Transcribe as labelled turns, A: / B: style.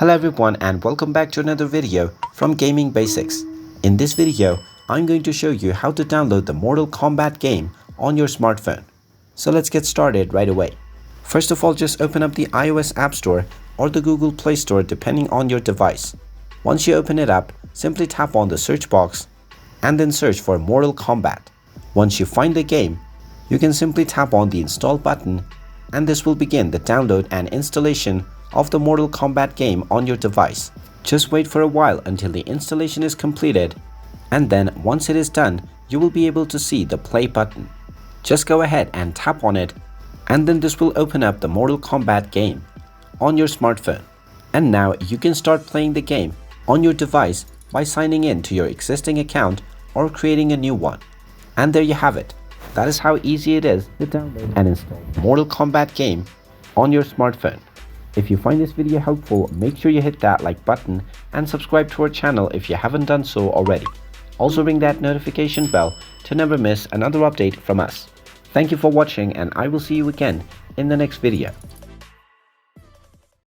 A: Hello everyone and welcome back to another video from Gaming Basics. In this video, I'm going to show you how to download the Mortal Kombat game on your smartphone. So let's get started right away. First of all, just open up the iOS App Store or the Google Play Store depending on your device. Once you open it up, simply tap on the search box and then search for Mortal Kombat. Once you find the game, you can simply tap on the install button and this will begin the download and installation of the Mortal Kombat game on your device. Just wait for a while until the installation is completed, and then once it is done, you will be able to see the play button. Just go ahead and tap on it, and then this will open up the Mortal Kombat game on your smartphone. And now you can start playing the game on your device by signing in to your existing account or creating a new one. And there you have it. That is how easy it is to download and install Mortal Kombat game on your smartphone. If you find this video helpful, make sure you hit that like button and subscribe to our channel if you haven't done so already. Also ring that notification bell to never miss another update from us. Thank you for watching and I will see you again in the next video.